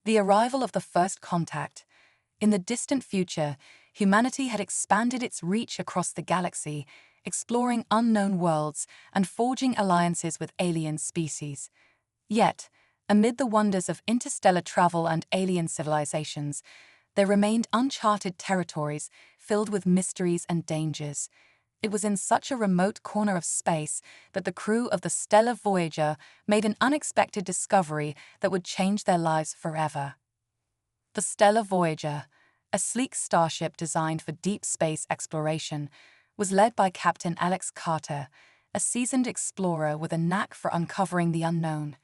The arrival of the first contact. In the distant future, humanity had expanded its reach across the galaxy, exploring unknown worlds and forging alliances with alien species. Yet, amid the wonders of interstellar travel and alien civilizations, there remained uncharted territories filled with mysteries and dangers. It was in such a remote corner of space that the crew of the stellar Voyager made an unexpected discovery that would change their lives forever. The stellar Voyager, a sleek starship designed for deep space exploration, was led by Captain Alex Carter, a seasoned explorer with a knack for uncovering the unknown.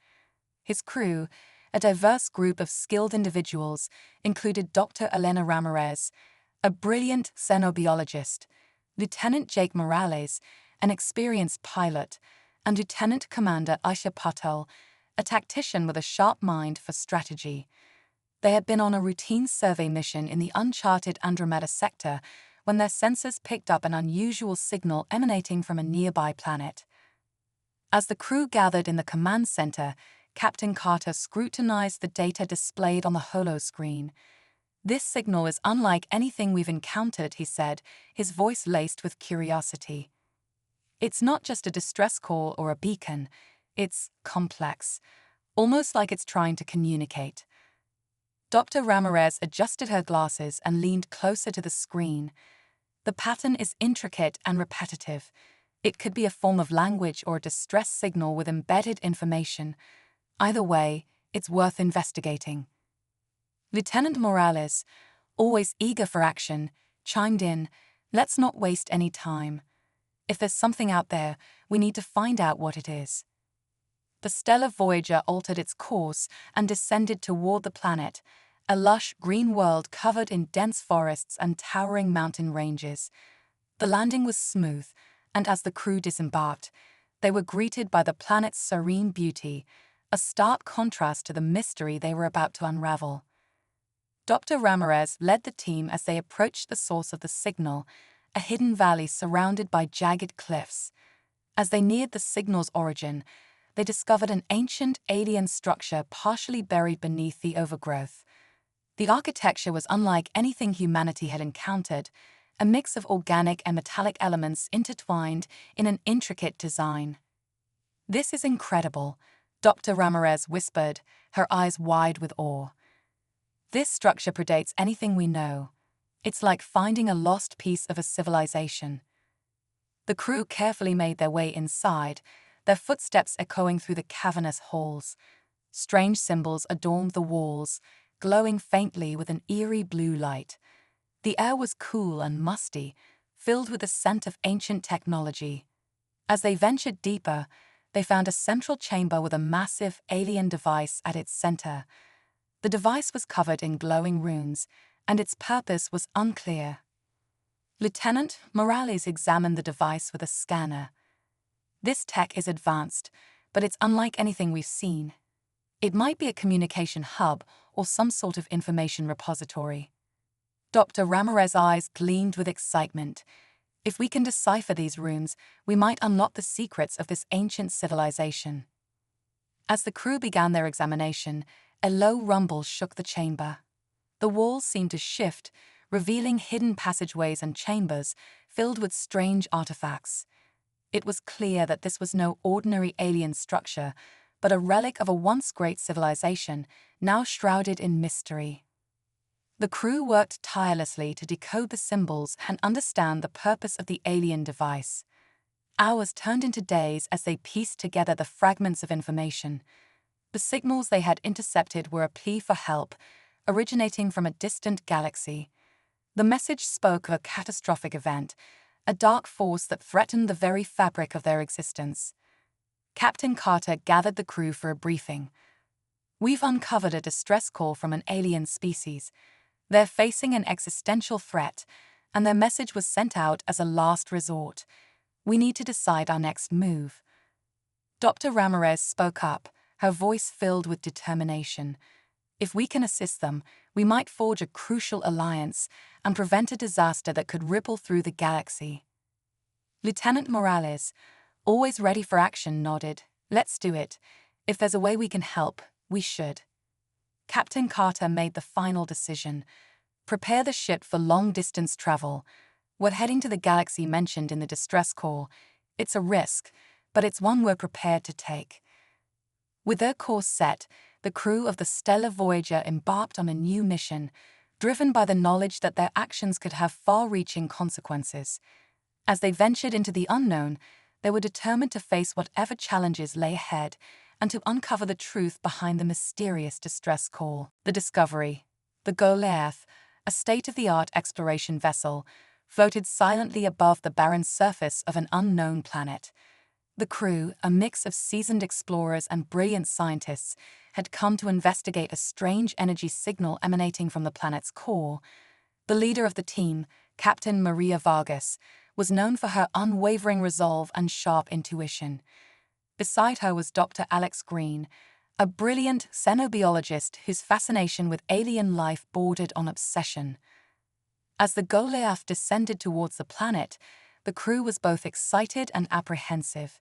His crew, a diverse group of skilled individuals, included Dr. Elena Ramirez, a brilliant xenobiologist, Lieutenant Jake Morales, an experienced pilot, and Lieutenant Commander Aisha Patel, a tactician with a sharp mind for strategy. They had been on a routine survey mission in the uncharted Andromeda sector when their sensors picked up an unusual signal emanating from a nearby planet. As the crew gathered in the command center, Captain Carter scrutinized the data displayed on the holoscreen. "This signal is unlike anything we've encountered," he said, his voice laced with curiosity. "It's not just a distress call or a beacon. It's complex, almost like it's trying to communicate." Dr. Ramirez adjusted her glasses and leaned closer to the screen. "The pattern is intricate and repetitive. It could be a form of language or a distress signal with embedded information. Either way, it's worth investigating." Lieutenant Morales, always eager for action, chimed in, "Let's not waste any time. If there's something out there, we need to find out what it is." The stellar Voyager altered its course and descended toward the planet, a lush green world covered in dense forests and towering mountain ranges. The landing was smooth, and as the crew disembarked, they were greeted by the planet's serene beauty, a stark contrast to the mystery they were about to unravel. Dr. Ramirez led the team as they approached the source of the signal, a hidden valley surrounded by jagged cliffs. As they neared the signal's origin, they discovered an ancient alien structure partially buried beneath the overgrowth. The architecture was unlike anything humanity had encountered, a mix of organic and metallic elements intertwined in an intricate design. "This is incredible," Dr. Ramirez whispered, her eyes wide with awe. "This structure predates anything we know. It's like finding a lost piece of a civilization." The crew carefully made their way inside, their footsteps echoing through the cavernous halls. Strange symbols adorned the walls, glowing faintly with an eerie blue light. The air was cool and musty, filled with the scent of ancient technology. As they ventured deeper, they found a central chamber with a massive alien device at its center. The device was covered in glowing runes, and its purpose was unclear. Lieutenant Morales examined the device with a scanner. "This tech is advanced, but it's unlike anything we've seen. It might be a communication hub or some sort of information repository." Dr. Ramirez's eyes gleamed with excitement. "If we can decipher these runes, we might unlock the secrets of this ancient civilization." As the crew began their examination, a low rumble shook the chamber. The walls seemed to shift, revealing hidden passageways and chambers filled with strange artifacts. It was clear that this was no ordinary alien structure, but a relic of a once great civilization, now shrouded in mystery. The crew worked tirelessly to decode the symbols and understand the purpose of the alien device. Hours turned into days as they pieced together the fragments of information. The signals they had intercepted were a plea for help, originating from a distant galaxy. The message spoke of a catastrophic event, a dark force that threatened the very fabric of their existence. Captain Carter gathered the crew for a briefing. "We've uncovered a distress call from an alien species. They're facing an existential threat, and their message was sent out as a last resort. We need to decide our next move." Dr. Ramirez spoke up, her voice filled with determination. "If we can assist them, we might forge a crucial alliance and prevent a disaster that could ripple through the galaxy." Lieutenant Morales, always ready for action, nodded. "Let's do it. If there's a way we can help, we should." Captain Carter made the final decision: prepare the ship for long-distance travel. We're heading to the galaxy mentioned in the distress call. It's a risk, but it's one we're prepared to take. With their course set, the crew of the stellar Voyager embarked on a new mission, driven by the knowledge that their actions could have far-reaching consequences. As they ventured into the unknown, they were determined to face whatever challenges lay ahead and to uncover the truth behind the mysterious distress call. The Discovery, the Goliath, a state-of-the-art exploration vessel, floated silently above the barren surface of an unknown planet. The crew, a mix of seasoned explorers and brilliant scientists, had come to investigate a strange energy signal emanating from the planet's core. The leader of the team, Captain Maria Vargas, was known for her unwavering resolve and sharp intuition. Beside her was Dr. Alex Green, a brilliant xenobiologist whose fascination with alien life bordered on obsession. As the Goliath descended towards the planet, the crew was both excited and apprehensive.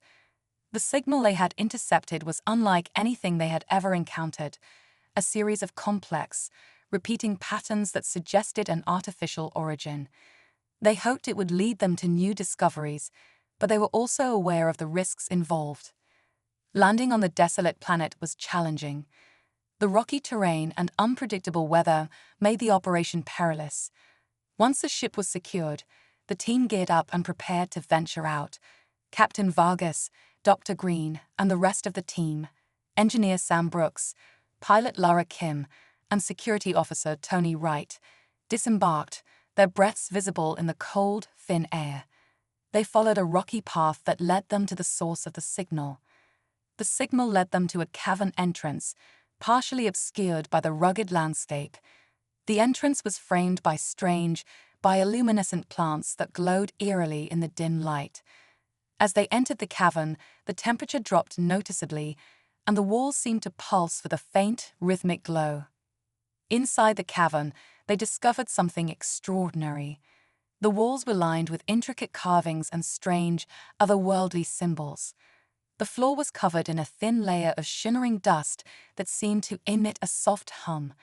The signal they had intercepted was unlike anything they had ever encountered, a series of complex, repeating patterns that suggested an artificial origin. They hoped it would lead them to new discoveries, but they were also aware of the risks involved. Landing on the desolate planet was challenging. The rocky terrain and unpredictable weather made the operation perilous. Once the ship was secured, the team geared up and prepared to venture out. Captain Vargas, Dr. Green, and the rest of the team, engineer Sam Brooks, pilot Lara Kim, and security officer Tony Wright, disembarked, their breaths visible in the cold, thin air. They followed a rocky path that led them to the source of the signal. The signal led them to a cavern entrance, partially obscured by the rugged landscape. The entrance was framed by strange, bioluminescent plants that glowed eerily in the dim light. As they entered the cavern, the temperature dropped noticeably, and the walls seemed to pulse with a faint, rhythmic glow. Inside the cavern, they discovered something extraordinary. The walls were lined with intricate carvings and strange, otherworldly symbols. The floor was covered in a thin layer of shimmering dust that seemed to emit a soft hum.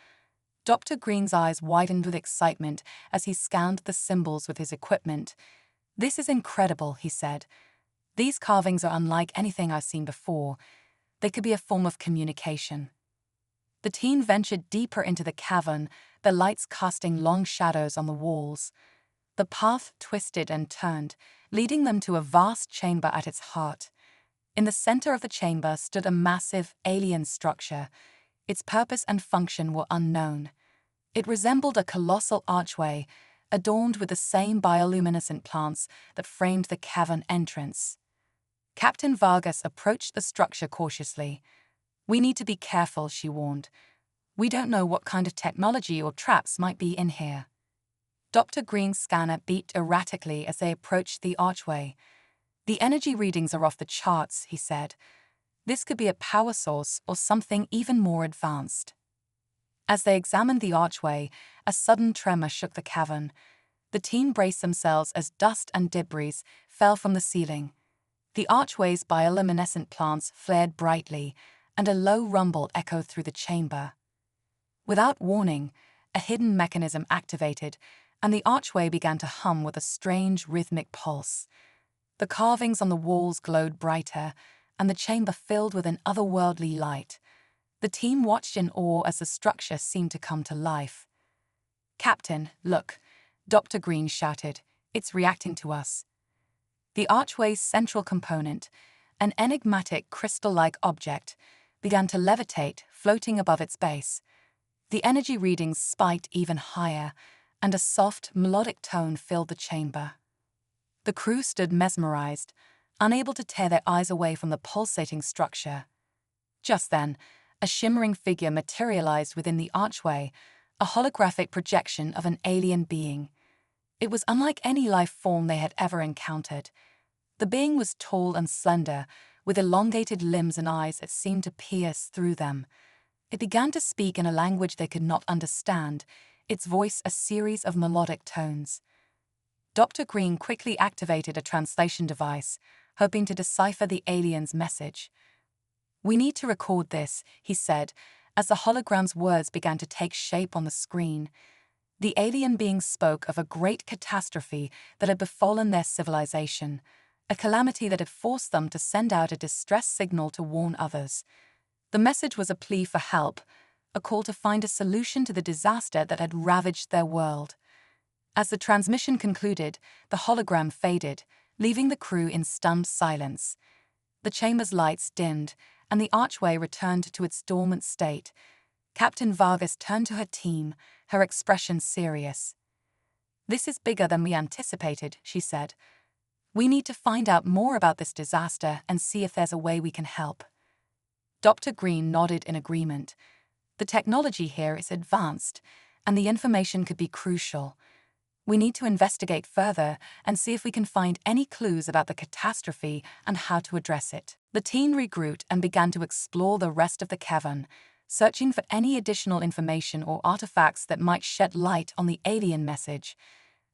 Dr. Green's eyes widened with excitement as he scanned the symbols with his equipment. "This is incredible," he said. "These carvings are unlike anything I've seen before. They could be a form of communication." The team ventured deeper into the cavern, their lights casting long shadows on the walls. The path twisted and turned, leading them to a vast chamber at its heart. In the center of the chamber stood a massive, alien structure. Its purpose and function were unknown. It resembled a colossal archway, adorned with the same bioluminescent plants that framed the cavern entrance. Captain Vargas approached the structure cautiously. "We need to be careful," she warned. "We don't know what kind of technology or traps might be in here." Dr. Green's scanner beeped erratically as they approached the archway. "The energy readings are off the charts," he said. "This could be a power source or something even more advanced." As they examined the archway, a sudden tremor shook the cavern. The team braced themselves as dust and debris fell from the ceiling. The archway's bioluminescent plants flared brightly, and a low rumble echoed through the chamber. Without warning, a hidden mechanism activated, and the archway began to hum with a strange rhythmic pulse. The carvings on the walls glowed brighter, and the chamber filled with an otherworldly light. The team watched in awe as the structure seemed to come to life. "Captain, look," Dr. Green shouted. "It's reacting to us." The archway's central component, an enigmatic crystal-like object, began to levitate, floating above its base. The energy readings spiked even higher, and a soft, melodic tone filled the chamber. The crew stood mesmerized, unable to tear their eyes away from the pulsating structure. Just then, a shimmering figure materialized within the archway, a holographic projection of an alien being. It was unlike any life form they had ever encountered. The being was tall and slender, with elongated limbs and eyes that seemed to pierce through them. It began to speak in a language they could not understand, its voice a series of melodic tones. Dr. Green quickly activated a translation device, hoping to decipher the alien's message. "We need to record this," he said, As the hologram's words began to take shape on the screen, the alien beings spoke of a great catastrophe that had befallen their civilization, a calamity that had forced them to send out a distress signal to warn others. The message was a plea for help, a call to find a solution to the disaster that had ravaged their world. As the transmission concluded, the hologram faded, leaving the crew in stunned silence. The chamber's lights dimmed, and the archway returned to its dormant state. Captain Vargas turned to her team, her expression serious. "This is bigger than we anticipated," she said. "We need to find out more about this disaster and see if there's a way we can help." Dr. Green nodded in agreement. "The technology here is advanced, and the information could be crucial. We need to investigate further and see if we can find any clues about the catastrophe and how to address it." The team regrouped and began to explore the rest of the cavern, searching for any additional information or artifacts that might shed light on the alien message.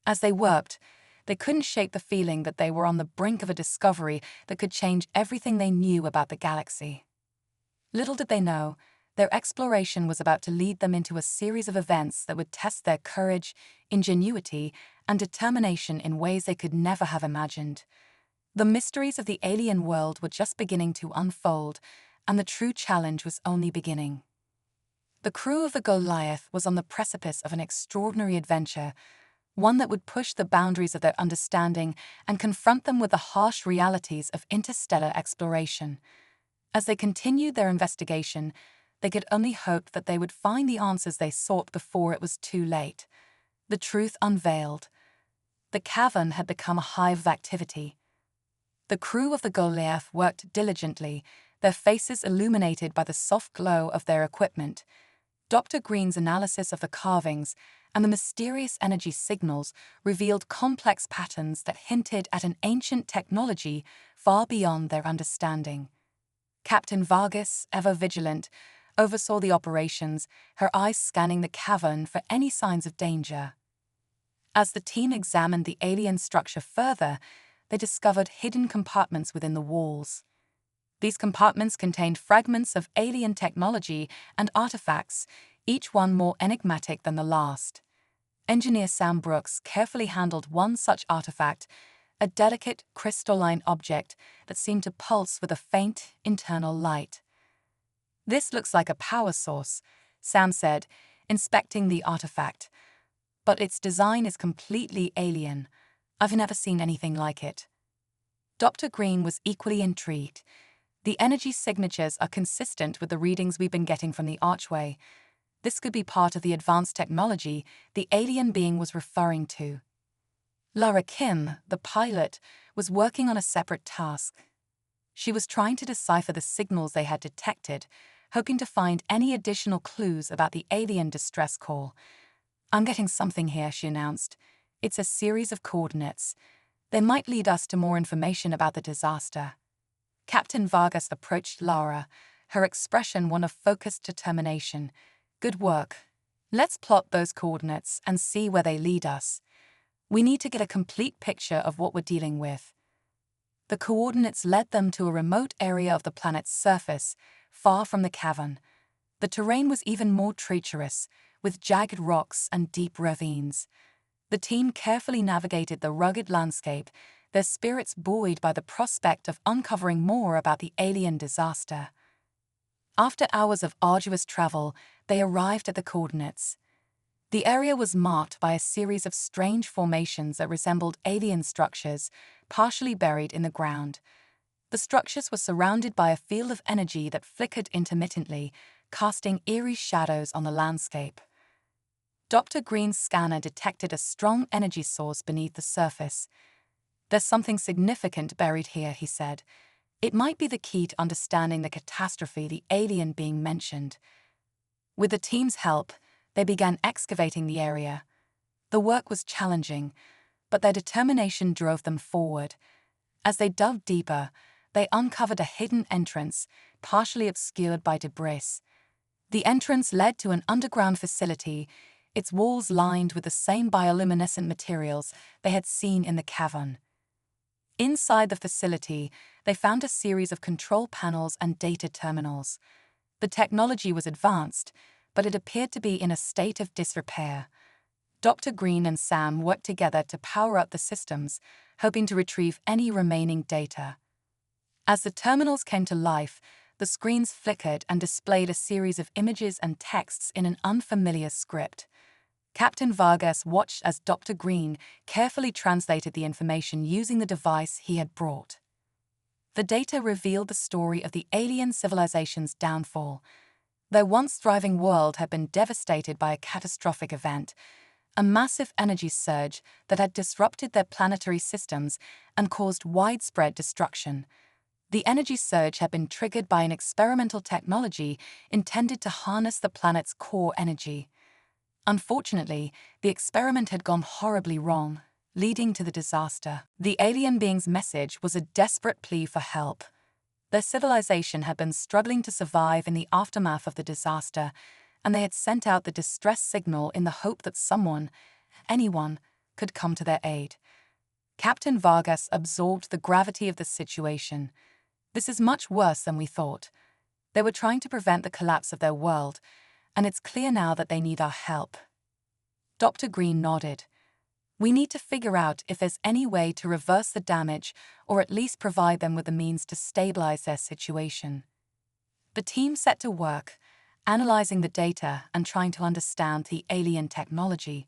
As they worked, they couldn't shake the feeling that they were on the brink of a discovery that could change everything they knew about the galaxy. Little did they know, their exploration was about to lead them into a series of events that would test their courage, ingenuity, and determination in ways they could never have imagined. The mysteries of the alien world were just beginning to unfold, and the true challenge was only beginning. The crew of the Goliath was on the precipice of an extraordinary adventure, one that would push the boundaries of their understanding and confront them with the harsh realities of interstellar exploration. As they continued their investigation, they could only hope that they would find the answers they sought before it was too late. The truth unveiled. The cavern had become a hive of activity. The crew of the Goliath worked diligently, their faces illuminated by the soft glow of their equipment. Dr. Green's analysis of the carvings and the mysterious energy signals revealed complex patterns that hinted at an ancient technology far beyond their understanding. Captain Vargas, ever vigilant, oversaw the operations, her eyes scanning the cavern for any signs of danger. As the team examined the alien structure further, they discovered hidden compartments within the walls. These compartments contained fragments of alien technology and artifacts, each one more enigmatic than the last. Engineer Sam Brooks carefully handled one such artifact, a delicate, crystalline object that seemed to pulse with a faint, internal light. "This looks like a power source," Sam said, inspecting the artifact. "But its design is completely alien. I've never seen anything like it." Dr. Green was equally intrigued. "The energy signatures are consistent with the readings we've been getting from the archway. This could be part of the advanced technology the alien being was referring to." Lara Kim, the pilot, was working on a separate task. She was trying to decipher the signals they had detected, hoping to find any additional clues about the alien distress call. "I'm getting something here," she announced. "It's a series of coordinates. They might lead us to more information about the disaster." Captain Vargas approached Lara, her expression one of focused determination. "Good work. Let's plot those coordinates and see where they lead us. We need to get a complete picture of what we're dealing with." The coordinates led them to a remote area of the planet's surface, far from the cavern. The terrain was even more treacherous, with jagged rocks and deep ravines. The team carefully navigated the rugged landscape, their spirits buoyed by the prospect of uncovering more about the alien disaster. After hours of arduous travel, they arrived at the coordinates. The area was marked by a series of strange formations that resembled alien structures, partially buried in the ground. The structures were surrounded by a field of energy that flickered intermittently, casting eerie shadows on the landscape. Dr. Green's scanner detected a strong energy source beneath the surface. "There's something significant buried here," he said. "It might be the key to understanding the catastrophe the alien being mentioned." With the team's help, they began excavating the area. The work was challenging, but their determination drove them forward. As they dug deeper, they uncovered a hidden entrance, partially obscured by debris. The entrance led to an underground facility, its walls lined with the same bioluminescent materials they had seen in the cavern. Inside the facility, they found a series of control panels and data terminals. The technology was advanced, but it appeared to be in a state of disrepair. Dr. Green and Sam worked together to power up the systems, hoping to retrieve any remaining data. As the terminals came to life, the screens flickered and displayed a series of images and texts in an unfamiliar script. Captain Vargas watched as Dr. Green carefully translated the information using the device he had brought. The data revealed the story of the alien civilization's downfall. Their once thriving world had been devastated by a catastrophic event, a massive energy surge that had disrupted their planetary systems and caused widespread destruction. The energy surge had been triggered by an experimental technology intended to harness the planet's core energy. Unfortunately, the experiment had gone horribly wrong, leading to the disaster. The alien being's message was a desperate plea for help. Their civilization had been struggling to survive in the aftermath of the disaster, and they had sent out the distress signal in the hope that someone, anyone, could come to their aid. Captain Vargas absorbed the gravity of the situation. This is much worse than we thought. They were trying to prevent the collapse of their world, and it's clear now that they need our help. Dr. Green nodded. We need to figure out if there's any way to reverse the damage or at least provide them with the means to stabilize their situation. The team set to work, analyzing the data and trying to understand the alien technology.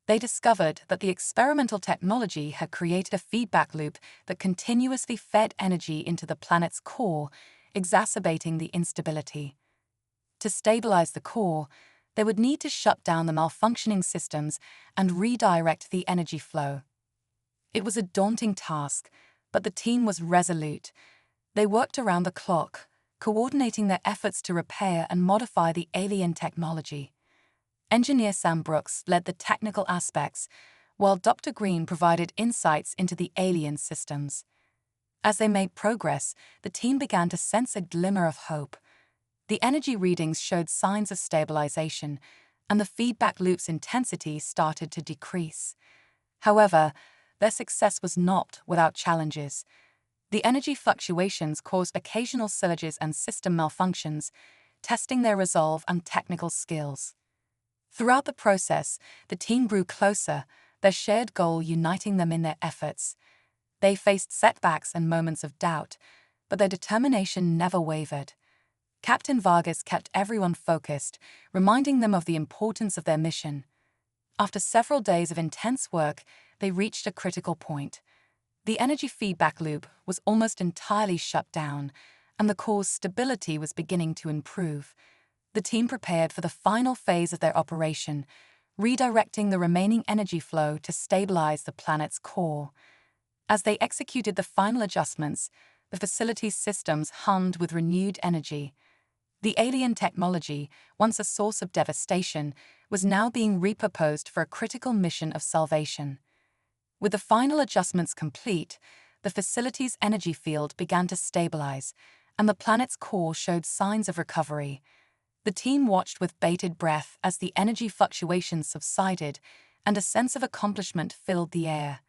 They discovered that the experimental technology had created a feedback loop that continuously fed energy into the planet's core, exacerbating the instability. To stabilize the core, they would need to shut down the malfunctioning systems and redirect the energy flow. It was a daunting task, but the team was resolute. They worked around the clock, coordinating their efforts to repair and modify the alien technology. Engineer Sam Brooks led the technical aspects, while Dr. Green provided insights into the alien systems. As they made progress, the team began to sense a glimmer of hope. The energy readings showed signs of stabilization, and the feedback loop's intensity started to decrease. However, their success was not without challenges. The energy fluctuations caused occasional surges and system malfunctions, testing their resolve and technical skills. Throughout the process, the team grew closer, their shared goal uniting them in their efforts. They faced setbacks and moments of doubt, but their determination never wavered. Captain Vargas kept everyone focused, reminding them of the importance of their mission. After several days of intense work, they reached a critical point. The energy feedback loop was almost entirely shut down, and the core's stability was beginning to improve. The team prepared for the final phase of their operation, redirecting the remaining energy flow to stabilize the planet's core. As they executed the final adjustments, the facility's systems hummed with renewed energy. The alien technology, once a source of devastation, was now being repurposed for a critical mission of salvation. With the final adjustments complete, the facility's energy field began to stabilize, and the planet's core showed signs of recovery. The team watched with bated breath as the energy fluctuations subsided, and a sense of accomplishment filled the air.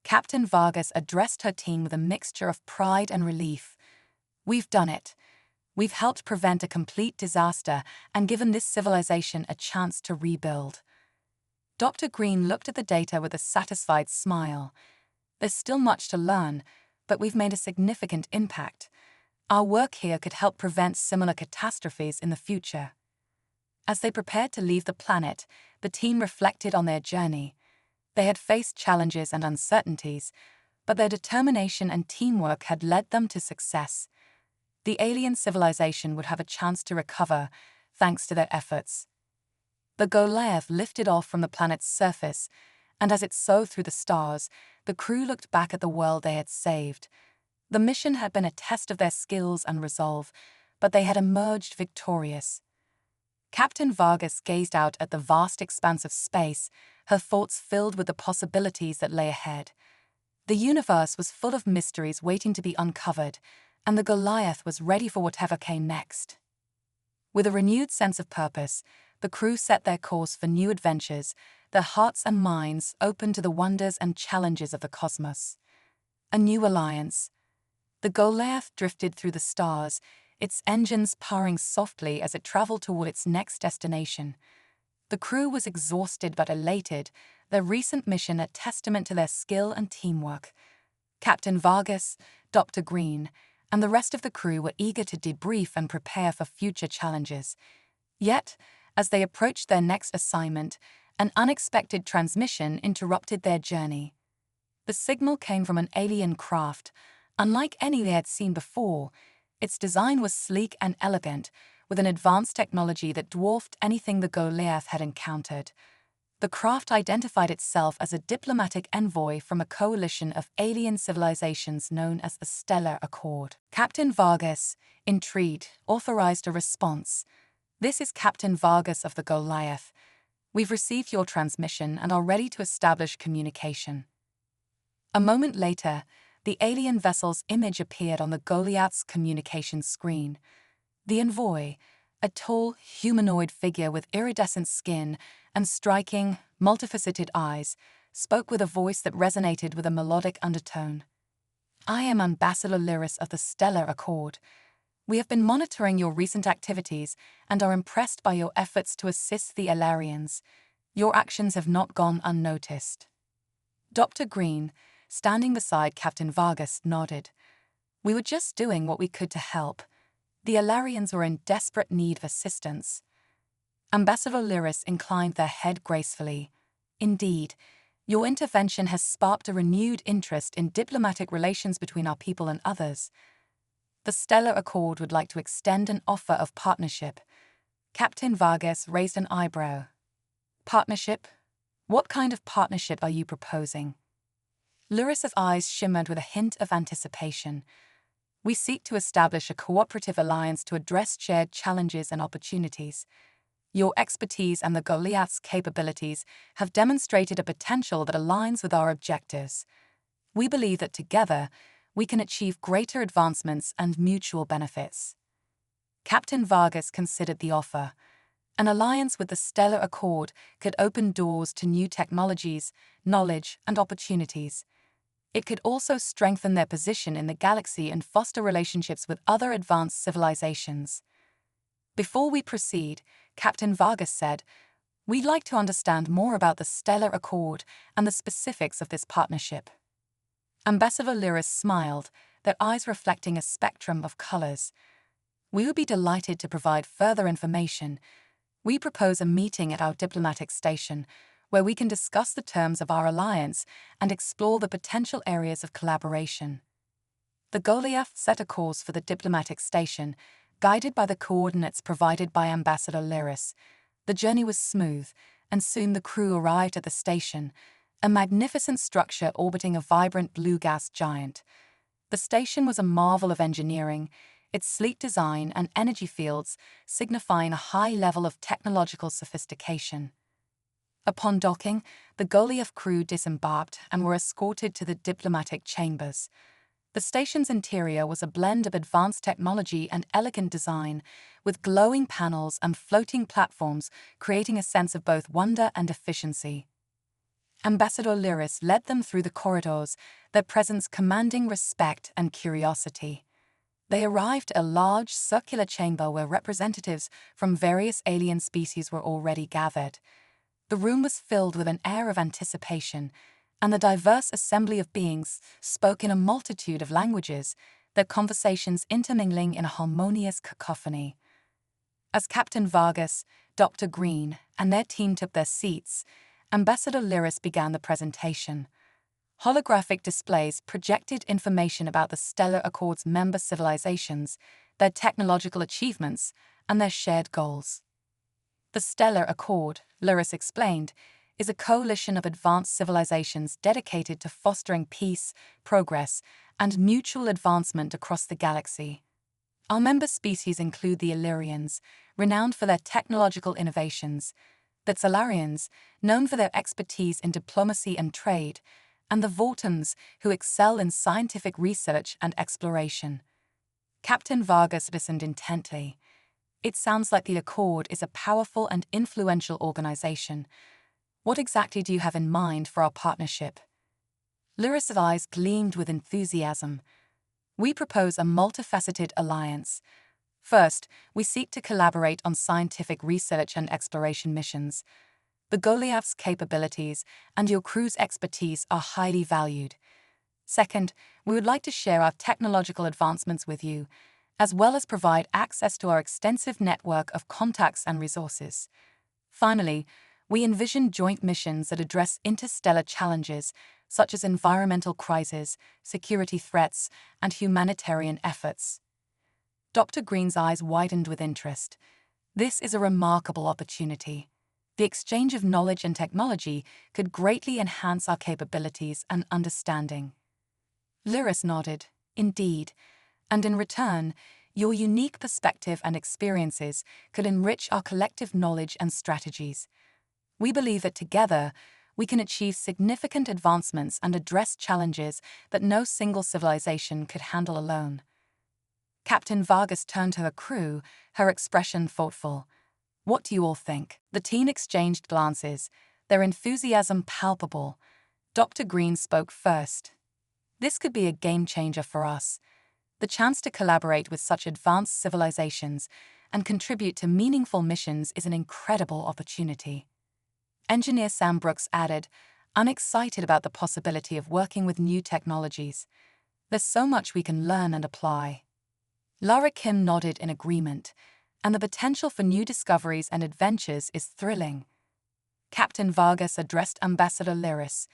Captain Vargas addressed her team with a mixture of pride and relief. "We've done it. We've helped prevent a complete disaster and given this civilization a chance to rebuild." Dr. Green looked at the data with a satisfied smile. "There's still much to learn, but we've made a significant impact. Our work here could help prevent similar catastrophes in the future." As they prepared to leave the planet, the team reflected on their journey. They had faced challenges and uncertainties, but their determination and teamwork had led them to success. The alien civilization would have a chance to recover, thanks to their efforts. The Goliath lifted off from the planet's surface, and as it soared through the stars, the crew looked back at the world they had saved. The mission had been a test of their skills and resolve, but they had emerged victorious. Captain Vargas gazed out at the vast expanse of space, her thoughts filled with the possibilities that lay ahead. The universe was full of mysteries waiting to be uncovered, and the Goliath was ready for whatever came next. With a renewed sense of purpose, the crew set their course for new adventures, their hearts and minds open to the wonders and challenges of the cosmos. A new alliance. The Goliath drifted through the stars, its engines purring softly as it traveled toward its next destination. The crew was exhausted but elated, their recent mission a testament to their skill and teamwork. Captain Vargas, Dr. Green, and the rest of the crew were eager to debrief and prepare for future challenges. Yet, as they approached their next assignment, an unexpected transmission interrupted their journey. The signal came from an alien craft, unlike any they had seen before. Its design was sleek and elegant, with an advanced technology that dwarfed anything the Goliath had encountered. The craft identified itself as a diplomatic envoy from a coalition of alien civilizations known as the Stellar Accord. Captain Vargas, intrigued, authorized a response. "This is Captain Vargas of the Goliath. We've received your transmission and are ready to establish communication." A moment later, the alien vessel's image appeared on the Goliath's communication screen. The envoy, a tall, humanoid figure with iridescent skin and striking, multifaceted eyes, spoke with a voice that resonated with a melodic undertone. "I am Ambassador Lyris of the Stellar Accord. We have been monitoring your recent activities and are impressed by your efforts to assist the Alarians. Your actions have not gone unnoticed." Dr. Green, standing beside Captain Vargas, nodded. "We were just doing what we could to help. The Alarians were in desperate need of assistance." Ambassador Lyris inclined their head gracefully. "Indeed, your intervention has sparked a renewed interest in diplomatic relations between our people and others. The Stellar Accord would like to extend an offer of partnership." Captain Vargas raised an eyebrow. "Partnership? What kind of partnership are you proposing?" Lyris's eyes shimmered with a hint of anticipation. "We seek to establish a cooperative alliance to address shared challenges and opportunities. Your expertise and the Goliath's capabilities have demonstrated a potential that aligns with our objectives. We believe that together, we can achieve greater advancements and mutual benefits." Captain Vargas considered the offer. An alliance with the Stellar Accord could open doors to new technologies, knowledge, and opportunities. It could also strengthen their position in the galaxy and foster relationships with other advanced civilizations. "Before we proceed," Captain Vargas said, "we'd like to understand more about the Stellar Accord and the specifics of this partnership." Ambassador Lyris smiled, their eyes reflecting a spectrum of colors. "We would be delighted to provide further information. We propose a meeting at our diplomatic station, where we can discuss the terms of our alliance and explore the potential areas of collaboration." The Goliath set a course for the diplomatic station, guided by the coordinates provided by Ambassador Lyris. The journey was smooth, and soon the crew arrived at the station, a magnificent structure orbiting a vibrant blue gas giant. The station was a marvel of engineering, its sleek design and energy fields signifying a high level of technological sophistication. Upon docking, the Goliath crew disembarked and were escorted to the diplomatic chambers. The station's interior was a blend of advanced technology and elegant design, with glowing panels and floating platforms creating a sense of both wonder and efficiency. Ambassador Lyris led them through the corridors, their presence commanding respect and curiosity. They arrived at a large, circular chamber where representatives from various alien species were already gathered. The room was filled with an air of anticipation, and the diverse assembly of beings spoke in a multitude of languages, their conversations intermingling in a harmonious cacophony. As Captain Vargas, Dr. Green, and their team took their seats, Ambassador Lyris began the presentation. Holographic displays projected information about the Stellar Accord's member civilizations, their technological achievements, and their shared goals. The Stellar Accord, Lyris explained, is a coalition of advanced civilizations dedicated to fostering peace, progress, and mutual advancement across the galaxy. Our member species include the Illyrians, renowned for their technological innovations, the Salarians, known for their expertise in diplomacy and trade, and the Vortons, who excel in scientific research and exploration. Captain Vargas listened intently. "It sounds like the Accord is a powerful and influential organization. What exactly do you have in mind for our partnership?" Lyris's eyes gleamed with enthusiasm. "We propose a multifaceted alliance. First, we seek to collaborate on scientific research and exploration missions. The Goliath's capabilities and your crew's expertise are highly valued. Second, we would like to share our technological advancements with you, as well as provide access to our extensive network of contacts and resources. Finally, we envision joint missions that address interstellar challenges such as environmental crises, security threats, and humanitarian efforts. Dr. Green's eyes widened with interest. This is a remarkable opportunity. The exchange of knowledge and technology could greatly enhance our capabilities and understanding. Lyris nodded. Indeed. And in return, your unique perspective and experiences could enrich our collective knowledge and strategies. We believe that together, we can achieve significant advancements and address challenges that no single civilization could handle alone. Captain Vargas turned to her crew, her expression thoughtful. What do you all think? The team exchanged glances, their enthusiasm palpable. Dr. Green spoke first. This could be a game-changer for us. The chance to collaborate with such advanced civilizations and contribute to meaningful missions is an incredible opportunity. Engineer Sam Brooks added, "I'm excited about the possibility of working with new technologies. There's so much we can learn and apply." Lara Kim nodded in agreement, and the potential for new discoveries and adventures is thrilling. Captain Vargas addressed Ambassador Lyris.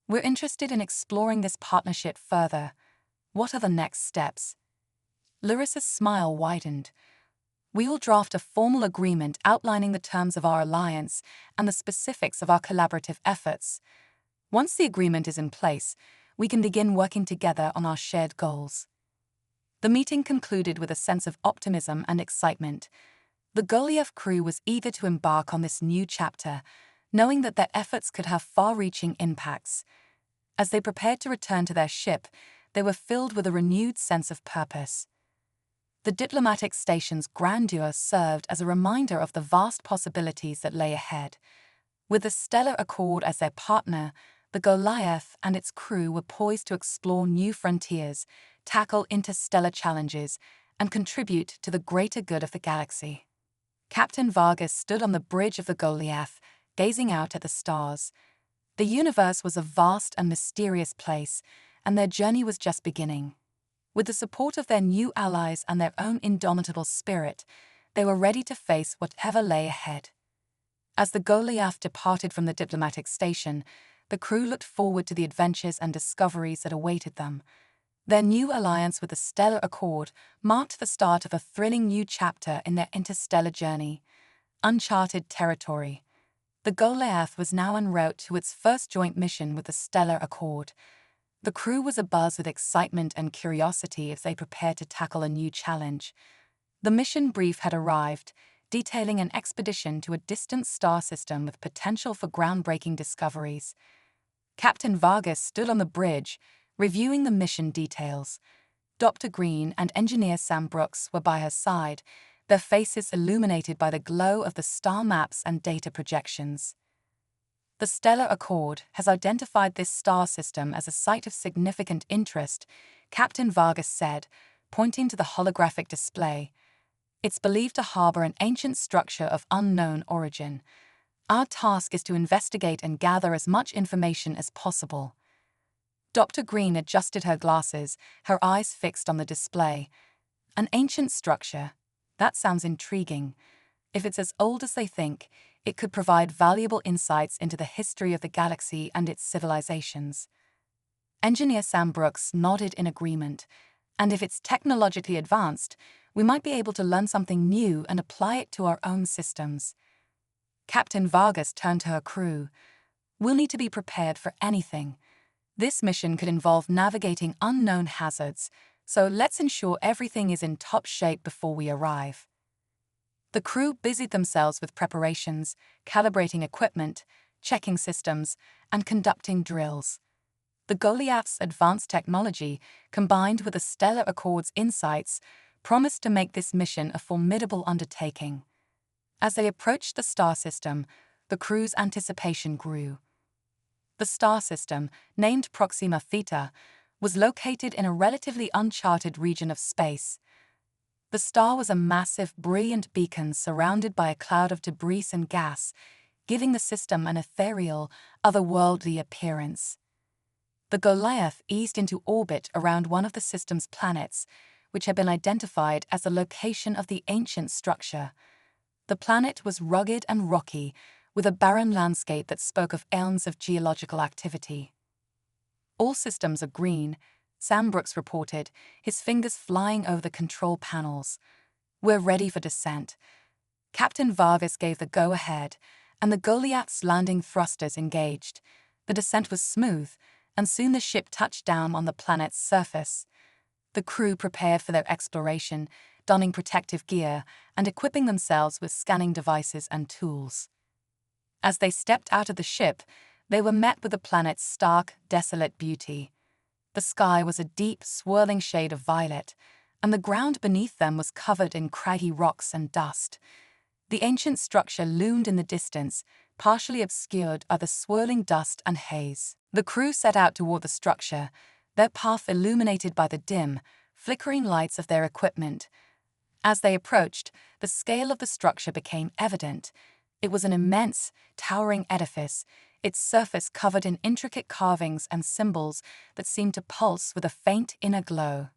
"We're interested in exploring this partnership further. What are the next steps?" Lyris's smile widened. "We will draft a formal agreement outlining the terms of our alliance and the specifics of our collaborative efforts. Once the agreement is in place, we can begin working together on our shared goals." The meeting concluded with a sense of optimism and excitement. The Goliath crew was eager to embark on this new chapter, knowing that their efforts could have far-reaching impacts. As they prepared to return to their ship, they were filled with a renewed sense of purpose. The diplomatic station's grandeur served as a reminder of the vast possibilities that lay ahead. With the Stellar Accord as their partner, the Goliath and its crew were poised to explore new frontiers, tackle interstellar challenges, and contribute to the greater good of the galaxy. Captain Vargas stood on the bridge of the Goliath, gazing out at the stars. The universe was a vast and mysterious place, and their journey was just beginning. With the support of their new allies and their own indomitable spirit, they were ready to face whatever lay ahead. As the Goliath departed from the diplomatic station, the crew looked forward to the adventures and discoveries that awaited them. Their new alliance with the Stellar Accord marked the start of a thrilling new chapter in their interstellar journey. Uncharted territory. The Goliath was now en route to its first joint mission with the Stellar Accord. The crew was abuzz with excitement and curiosity as they prepared to tackle a new challenge. The mission brief had arrived, detailing an expedition to a distant star system with potential for groundbreaking discoveries. Captain Vargas stood on the bridge, reviewing the mission details. Dr. Green and Engineer Sam Brooks were by her side, their faces illuminated by the glow of the star maps and data projections. "The Stellar Accord has identified this star system as a site of significant interest," Captain Vargas said, pointing to the holographic display. "It's believed to harbor an ancient structure of unknown origin. Our task is to investigate and gather as much information as possible." Dr. Green adjusted her glasses, her eyes fixed on the display. "An ancient structure? That sounds intriguing. If it's as old as they think, it could provide valuable insights into the history of the galaxy and its civilizations." Engineer Sam Brooks nodded in agreement. "And if it's technologically advanced, we might be able to learn something new and apply it to our own systems." Captain Vargas turned to her crew. "We'll need to be prepared for anything. This mission could involve navigating unknown hazards, so let's ensure everything is in top shape before we arrive." The crew busied themselves with preparations, calibrating equipment, checking systems, and conducting drills. The Goliath's advanced technology, combined with the Stellar Accord's insights, promised to make this mission a formidable undertaking. As they approached the star system, the crew's anticipation grew. The star system, named Proxima Theta, was located in a relatively uncharted region of space. The star was a massive, brilliant beacon surrounded by a cloud of debris and gas, giving the system an ethereal, otherworldly appearance. The Goliath eased into orbit around one of the system's planets, which had been identified as the location of the ancient structure. The planet was rugged and rocky, with a barren landscape that spoke of eons of geological activity. "All systems are green," Sam Brooks reported, his fingers flying over the control panels. "We're ready for descent." Captain Vargas gave the go-ahead, and the Goliath's landing thrusters engaged. The descent was smooth, and soon the ship touched down on the planet's surface. The crew prepared for their exploration, donning protective gear and equipping themselves with scanning devices and tools. As they stepped out of the ship, they were met with the planet's stark, desolate beauty. The sky was a deep, swirling shade of violet, and the ground beneath them was covered in craggy rocks and dust. The ancient structure loomed in the distance, partially obscured by the swirling dust and haze. The crew set out toward the structure, their path illuminated by the dim, flickering lights of their equipment. As they approached, the scale of the structure became evident. It was an immense, towering edifice, its surface covered in intricate carvings and symbols that seemed to pulse with a faint inner glow.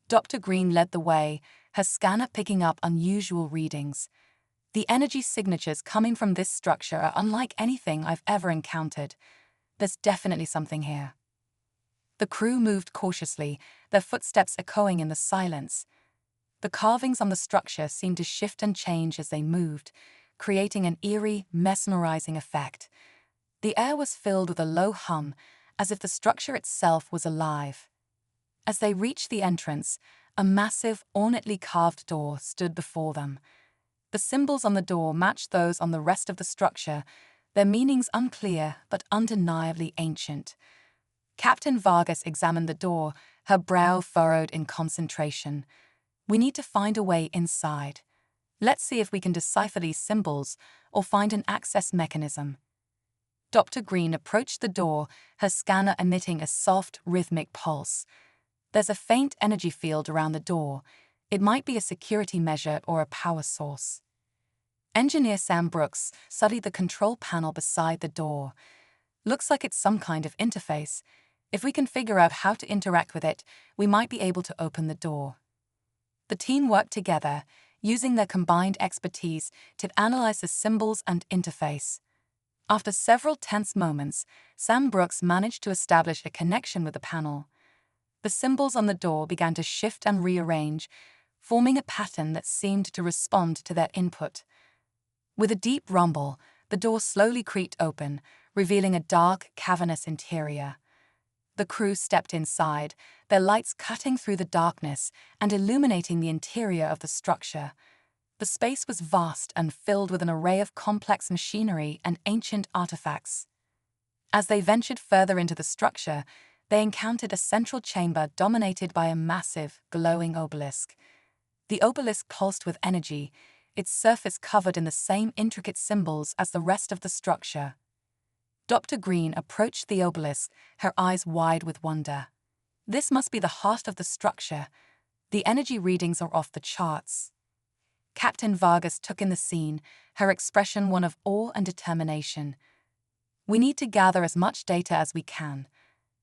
Dr. Green led the way, her scanner picking up unusual readings. "The energy signatures coming from this structure are unlike anything I've ever encountered. There's definitely something here." The crew moved cautiously, their footsteps echoing in the silence. The carvings on the structure seemed to shift and change as they moved, creating an eerie, mesmerizing effect. The air was filled with a low hum, as if the structure itself was alive. As they reached the entrance, a massive, ornately carved door stood before them. The symbols on the door matched those on the rest of the structure, their meanings unclear but undeniably ancient. Captain Vargas examined the door, her brow furrowed in concentration. "We need to find a way inside. Let's see if we can decipher these symbols or find an access mechanism." Dr. Green approached the door, her scanner emitting a soft, rhythmic pulse. "There's a faint energy field around the door. It might be a security measure or a power source." Engineer Sam Brooks studied the control panel beside the door. "Looks like it's some kind of interface. If we can figure out how to interact with it, we might be able to open the door." The team worked together, using their combined expertise to analyze the symbols and interface. After several tense moments, Sam Brooks managed to establish a connection with the panel. The symbols on the door began to shift and rearrange, forming a pattern that seemed to respond to their input. With a deep rumble, the door slowly creaked open, revealing a dark, cavernous interior. The crew stepped inside, their lights cutting through the darkness and illuminating the interior of the structure. The space was vast and filled with an array of complex machinery and ancient artifacts. As they ventured further into the structure, they encountered a central chamber dominated by a massive, glowing obelisk. The obelisk pulsed with energy, its surface covered in the same intricate symbols as the rest of the structure. Dr. Green approached the obelisk, her eyes wide with wonder. "This must be the heart of the structure. The energy readings are off the charts." Captain Vargas took in the scene, her expression one of awe and determination. "We need to gather as much data as we can.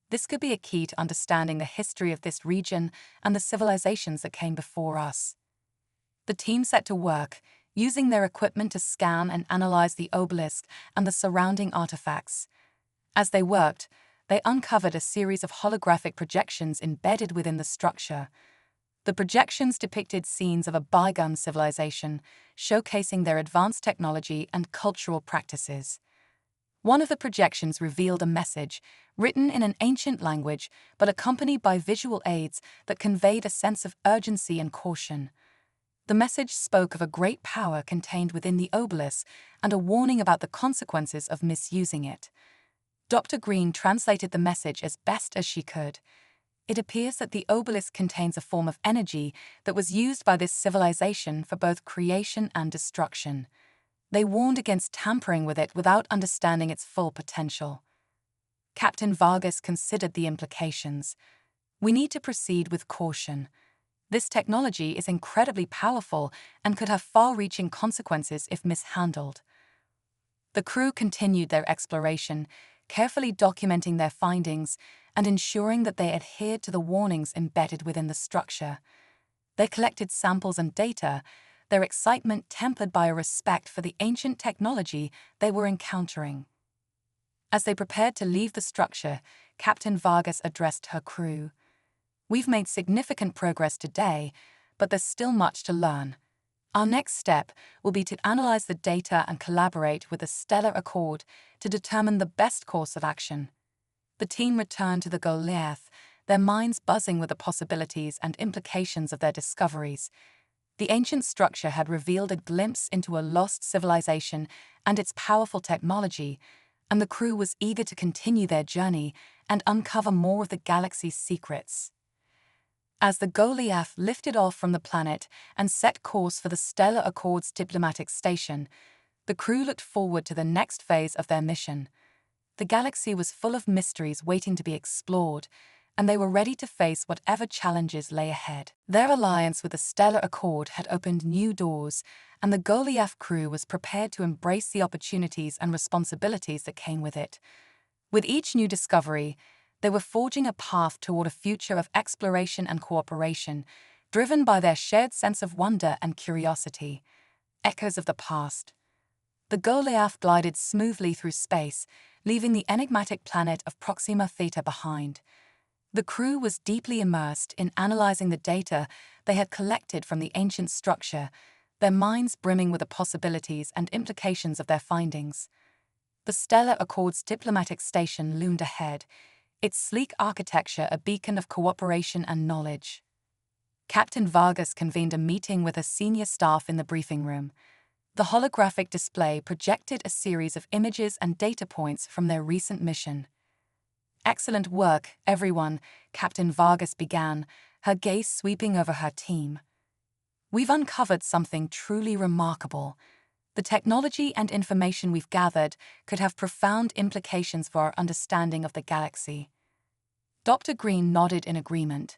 This could be a key to understanding the history of this region and the civilizations that came before us." The team set to work, using their equipment to scan and analyze the obelisk and the surrounding artifacts. As they worked, they uncovered a series of holographic projections embedded within the structure. The projections depicted scenes of a bygone civilization, showcasing their advanced technology and cultural practices. One of the projections revealed a message, written in an ancient language but accompanied by visual aids that conveyed a sense of urgency and caution. The message spoke of a great power contained within the obelisk and a warning about the consequences of misusing it. Dr. Green translated the message as best as she could. It appears that the obelisk contains a form of energy that was used by this civilization for both creation and destruction. They warned against tampering with it without understanding its full potential. Captain Vargas considered the implications. "We need to proceed with caution. This technology is incredibly powerful and could have far-reaching consequences if mishandled. The crew continued their exploration, carefully documenting their findings and ensuring that they adhered to the warnings embedded within the structure. They collected samples and data, their excitement tempered by a respect for the ancient technology they were encountering. As they prepared to leave the structure, Captain Vargas addressed her crew. "We've made significant progress today, but there's still much to learn. Our next step will be to analyze the data and collaborate with the Stellar Accord to determine the best course of action." The team returned to the Goliath, their minds buzzing with the possibilities and implications of their discoveries. The ancient structure had revealed a glimpse into a lost civilization and its powerful technology, and the crew was eager to continue their journey and uncover more of the galaxy's secrets. As the Goliath lifted off from the planet and set course for the Stellar Accord's diplomatic station, the crew looked forward to the next phase of their mission. The galaxy was full of mysteries waiting to be explored, and they were ready to face whatever challenges lay ahead. Their alliance with the Stellar Accord had opened new doors, and the Goliath crew was prepared to embrace the opportunities and responsibilities that came with it. With each new discovery, they were forging a path toward a future of exploration and cooperation, driven by their shared sense of wonder and curiosity. Echoes of the past. The Goliath glided smoothly through space, leaving the enigmatic planet of Proxima Theta behind. The crew was deeply immersed in analyzing the data they had collected from the ancient structure, their minds brimming with the possibilities and implications of their findings. The Stellar Accord's diplomatic station loomed ahead, its sleek architecture a beacon of cooperation and knowledge. Captain Vargas convened a meeting with her senior staff in the briefing room. The holographic display projected a series of images and data points from their recent mission. "Excellent work, everyone," Captain Vargas began, her gaze sweeping over her team. "We've uncovered something truly remarkable. The technology and information we've gathered could have profound implications for our understanding of the galaxy." Dr. Green nodded in agreement.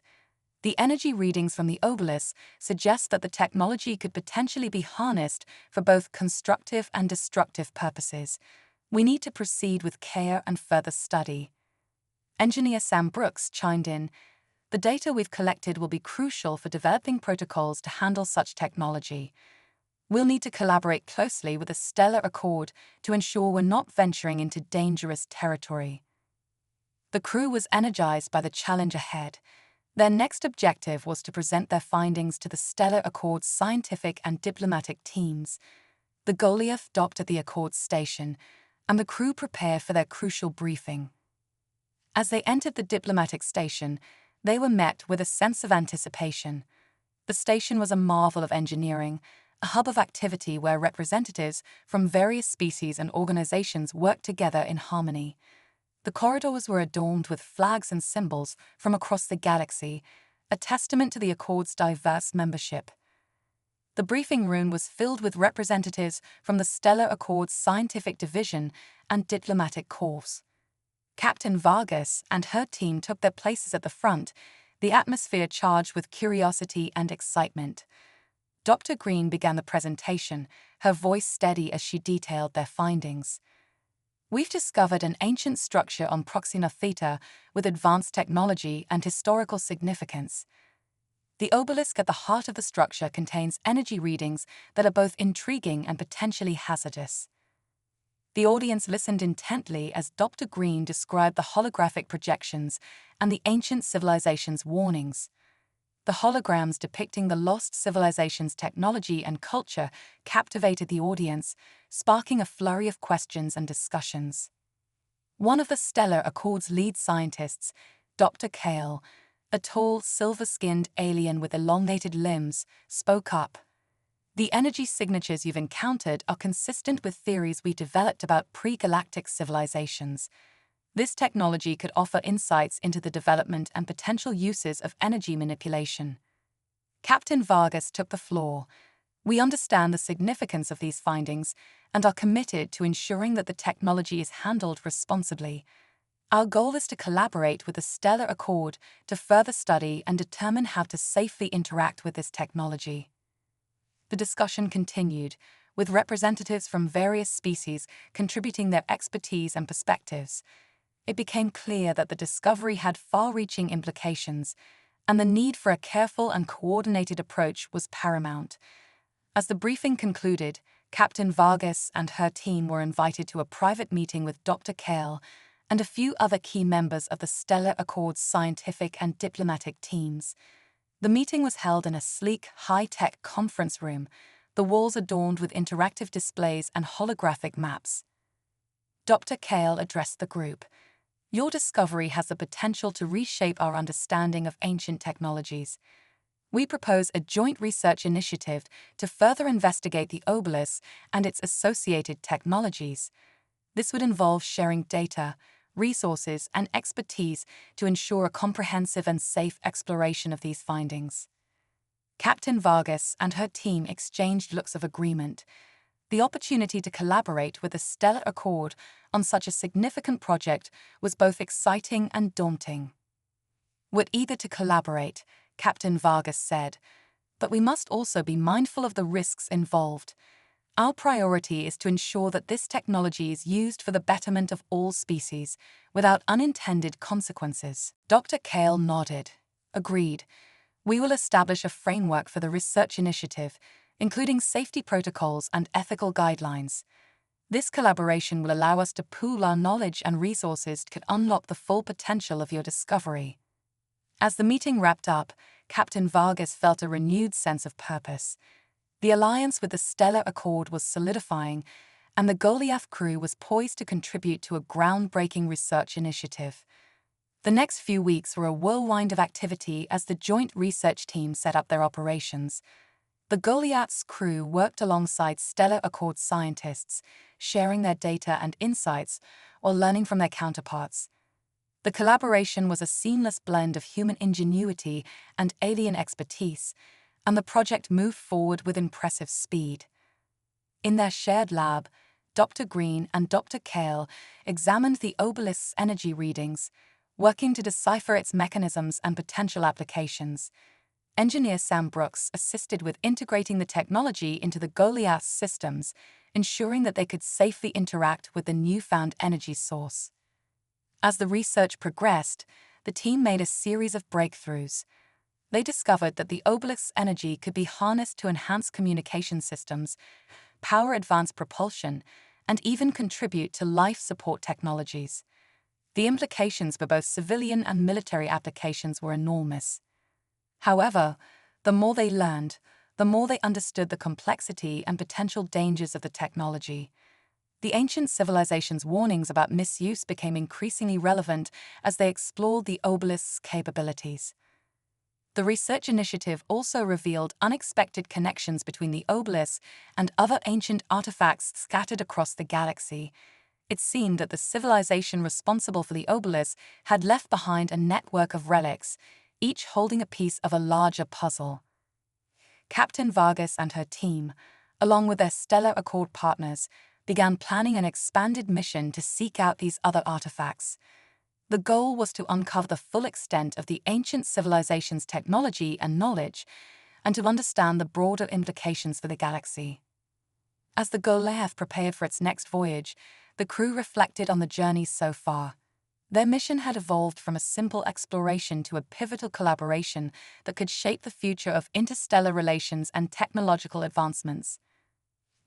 The energy readings from the obelisk suggest that the technology could potentially be harnessed for both constructive and destructive purposes. We need to proceed with care and further study. Engineer Sam Brooks chimed in. "The data we've collected will be crucial for developing protocols to handle such technology. We'll need to collaborate closely with the Stellar Accord to ensure we're not venturing into dangerous territory." The crew was energized by the challenge ahead. Their next objective was to present their findings to the Stellar Accord's scientific and diplomatic teams. The Goliath docked at the Accord's station, and the crew prepared for their crucial briefing. As they entered the diplomatic station, they were met with a sense of anticipation. The station was a marvel of engineering, a hub of activity where representatives from various species and organizations worked together in harmony. The corridors were adorned with flags and symbols from across the galaxy, a testament to the Accord's diverse membership. The briefing room was filled with representatives from the Stellar Accord's scientific division and diplomatic corps. Captain Vargas and her team took their places at the front, the atmosphere charged with curiosity and excitement. Dr. Green began the presentation, her voice steady as she detailed their findings. "We've discovered an ancient structure on Proxima Theta with advanced technology and historical significance. The obelisk at the heart of the structure contains energy readings that are both intriguing and potentially hazardous." The audience listened intently as Dr. Green described the holographic projections and the ancient civilization's warnings. The holograms depicting the lost civilization's technology and culture captivated the audience, sparking a flurry of questions and discussions. One of the Stellar Accord's lead scientists, Dr. Kale, a tall, silver-skinned alien with elongated limbs, spoke up. "The energy signatures you've encountered are consistent with theories we developed about pre-galactic civilizations. This technology could offer insights into the development and potential uses of energy manipulation." Captain Vargas took the floor. "We understand the significance of these findings and are committed to ensuring that the technology is handled responsibly. Our goal is to collaborate with the Stellar Accord to further study and determine how to safely interact with this technology. The discussion continued, with representatives from various species contributing their expertise and perspectives. It became clear that the discovery had far-reaching implications, and the need for a careful and coordinated approach was paramount. As the briefing concluded, Captain Vargas and her team were invited to a private meeting with Dr. Kale and a few other key members of the Stellar Accord's scientific and diplomatic teams. The meeting was held in a sleek, high-tech conference room, the walls adorned with interactive displays and holographic maps. Dr. Kale addressed the group. Your discovery has the potential to reshape our understanding of ancient technologies. We propose a joint research initiative to further investigate the obelisk and its associated technologies. This would involve sharing data, resources, and expertise to ensure a comprehensive and safe exploration of these findings. Captain Vargas and her team exchanged looks of agreement. The opportunity to collaborate with the Stellar Accord on such a significant project was both exciting and daunting. We're eager to collaborate, Captain Vargas said, but we must also be mindful of the risks involved. Our priority is to ensure that this technology is used for the betterment of all species, without unintended consequences. Dr. Kale nodded. Agreed. We will establish a framework for the research initiative, including safety protocols and ethical guidelines. This collaboration will allow us to pool our knowledge and resources to unlock the full potential of your discovery. As the meeting wrapped up, Captain Vargas felt a renewed sense of purpose. The alliance with the Stellar Accord was solidifying, and the Goliath crew was poised to contribute to a groundbreaking research initiative. The next few weeks were a whirlwind of activity as the joint research team set up their operations. The Goliath's crew worked alongside Stellar Accord scientists, sharing their data and insights while learning from their counterparts. The collaboration was a seamless blend of human ingenuity and alien expertise, and the project moved forward with impressive speed. In their shared lab, Dr. Green and Dr. Kale examined the obelisk's energy readings, working to decipher its mechanisms and potential applications. Engineer Sam Brooks assisted with integrating the technology into the Goliath's systems, ensuring that they could safely interact with the newfound energy source. As the research progressed, the team made a series of breakthroughs. They discovered that the obelisk's energy could be harnessed to enhance communication systems, power advanced propulsion, and even contribute to life support technologies. The implications for both civilian and military applications were enormous. However, the more they learned, the more they understood the complexity and potential dangers of the technology. The ancient civilization's warnings about misuse became increasingly relevant as they explored the obelisk's capabilities. The research initiative also revealed unexpected connections between the obelisk and other ancient artifacts scattered across the galaxy. It seemed that the civilization responsible for the obelisk had left behind a network of relics, each holding a piece of a larger puzzle. Captain Vargas and her team, along with their Stellar Accord partners, began planning an expanded mission to seek out these other artifacts. The goal was to uncover the full extent of the ancient civilization's technology and knowledge, and to understand the broader implications for the galaxy. As the Goliath prepared for its next voyage, the crew reflected on the journey so far. Their mission had evolved from a simple exploration to a pivotal collaboration that could shape the future of interstellar relations and technological advancements.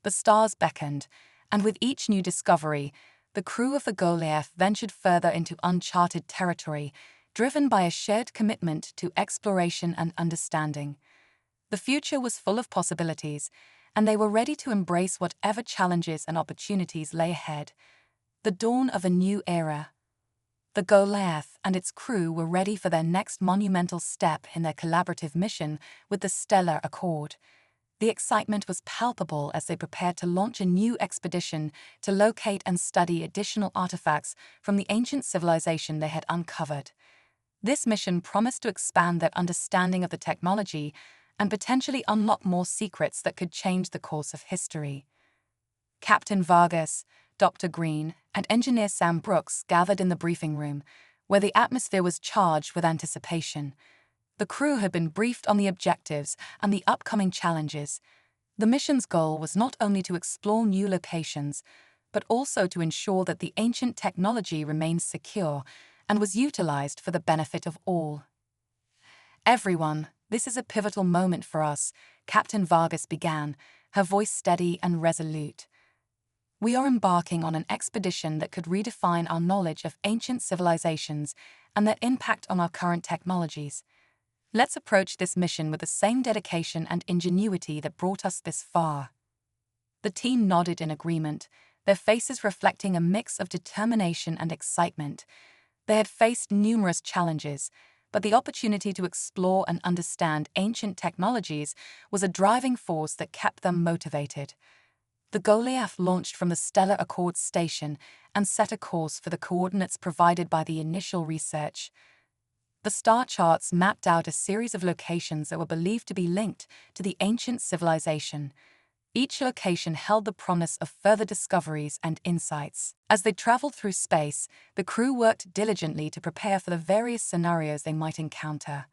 The stars beckoned, and with each new discovery, the crew of the Goliath ventured further into uncharted territory, driven by a shared commitment to exploration and understanding. The future was full of possibilities, and they were ready to embrace whatever challenges and opportunities lay ahead. The dawn of a new era. The Goliath and its crew were ready for their next monumental step in their collaborative mission with the Stellar Accord. The excitement was palpable as they prepared to launch a new expedition to locate and study additional artifacts from the ancient civilization they had uncovered. This mission promised to expand their understanding of the technology and potentially unlock more secrets that could change the course of history. Captain Vargas, Dr. Green, and engineer Sam Brooks gathered in the briefing room, where the atmosphere was charged with anticipation. The crew had been briefed on the objectives and the upcoming challenges. The mission's goal was not only to explore new locations, but also to ensure that the ancient technology remained secure and was utilized for the benefit of all. "Everyone, this is a pivotal moment for us," Captain Vargas began, her voice steady and resolute. "We are embarking on an expedition that could redefine our knowledge of ancient civilizations and their impact on our current technologies. Let's approach this mission with the same dedication and ingenuity that brought us this far." The team nodded in agreement, their faces reflecting a mix of determination and excitement. They had faced numerous challenges, but the opportunity to explore and understand ancient technologies was a driving force that kept them motivated. The Goliath launched from the Stellar Accord station and set a course for the coordinates provided by the initial research. The star charts mapped out a series of locations that were believed to be linked to the ancient civilization. Each location held the promise of further discoveries and insights. As they traveled through space, the crew worked diligently to prepare for the various scenarios they might encounter.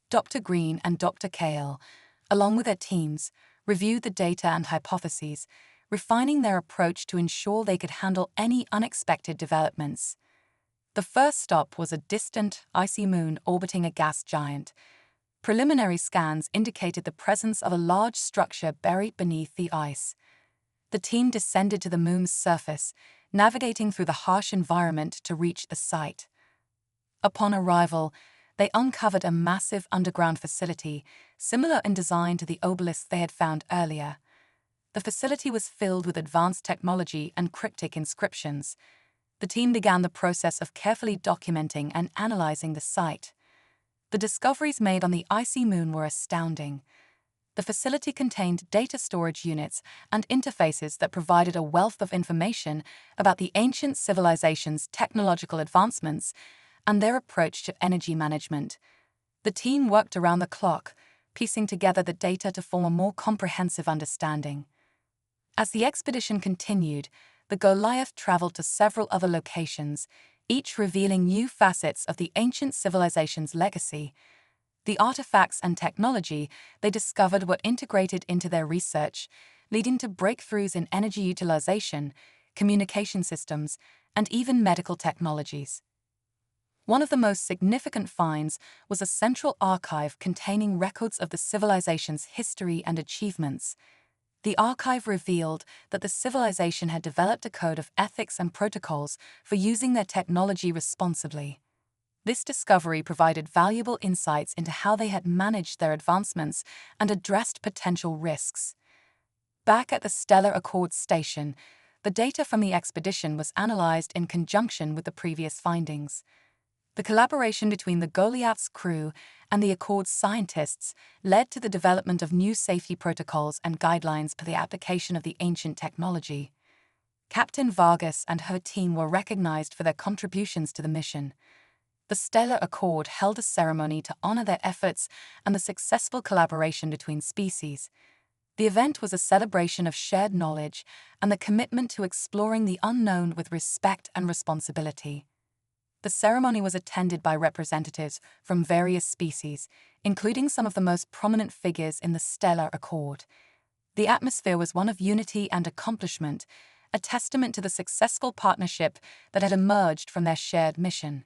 Dr. Green and Dr. Kale, along with their teams, reviewed the data and hypotheses, refining their approach to ensure they could handle any unexpected developments. The first stop was a distant, icy moon orbiting a gas giant. Preliminary scans indicated the presence of a large structure buried beneath the ice. The team descended to the moon's surface, navigating through the harsh environment to reach the site. Upon arrival, they uncovered a massive underground facility, similar in design to the obelisk they had found earlier. The facility was filled with advanced technology and cryptic inscriptions. The team began the process of carefully documenting and analyzing the site. The discoveries made on the icy moon were astounding. The facility contained data storage units and interfaces that provided a wealth of information about the ancient civilization's technological advancements and their approach to energy management. The team worked around the clock, piecing together the data to form a more comprehensive understanding. As the expedition continued, the Goliath traveled to several other locations, each revealing new facets of the ancient civilization's legacy. The artifacts and technology they discovered were integrated into their research, leading to breakthroughs in energy utilization, communication systems, and even medical technologies. One of the most significant finds was a central archive containing records of the civilization's history and achievements. The archive revealed that the civilization had developed a code of ethics and protocols for using their technology responsibly. This discovery provided valuable insights into how they had managed their advancements and addressed potential risks. Back at the Stellar Accord station, the data from the expedition was analyzed in conjunction with the previous findings. The collaboration between the Goliath's crew and the Accord's scientists led to the development of new safety protocols and guidelines for the application of the ancient technology. Captain Vargas and her team were recognized for their contributions to the mission. The Stellar Accord held a ceremony to honor their efforts and the successful collaboration between species. The event was a celebration of shared knowledge and the commitment to exploring the unknown with respect and responsibility. The ceremony was attended by representatives from various species, including some of the most prominent figures in the Stellar Accord. The atmosphere was one of unity and accomplishment, a testament to the successful partnership that had emerged from their shared mission.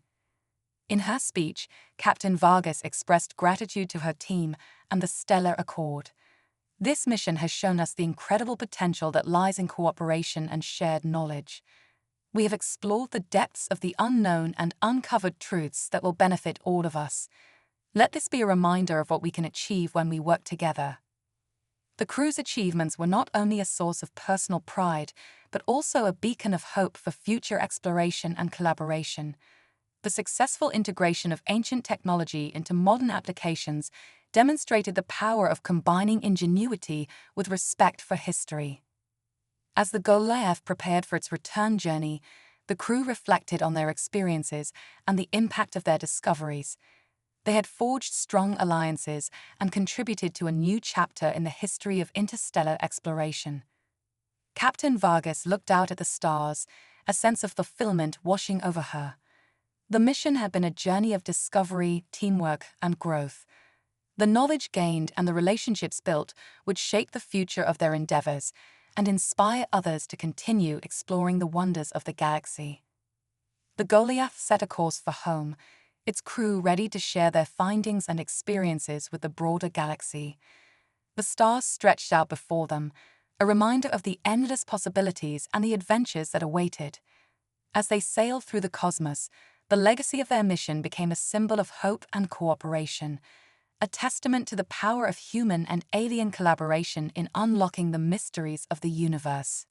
In her speech, Captain Vargas expressed gratitude to her team and the Stellar Accord. "This mission has shown us the incredible potential that lies in cooperation and shared knowledge. We have explored the depths of the unknown and uncovered truths that will benefit all of us. Let this be a reminder of what we can achieve when we work together." The crew's achievements were not only a source of personal pride, but also a beacon of hope for future exploration and collaboration. The successful integration of ancient technology into modern applications demonstrated the power of combining ingenuity with respect for history. As the Goliath prepared for its return journey, the crew reflected on their experiences and the impact of their discoveries. They had forged strong alliances and contributed to a new chapter in the history of interstellar exploration. Captain Vargas looked out at the stars, a sense of fulfillment washing over her. The mission had been a journey of discovery, teamwork, and growth. The knowledge gained and the relationships built would shape the future of their endeavors and inspire others to continue exploring the wonders of the galaxy. The Goliath set a course for home, its crew ready to share their findings and experiences with the broader galaxy. The stars stretched out before them, a reminder of the endless possibilities and the adventures that awaited. As they sailed through the cosmos, the legacy of their mission became a symbol of hope and cooperation, a testament to the power of human and alien collaboration in unlocking the mysteries of the universe.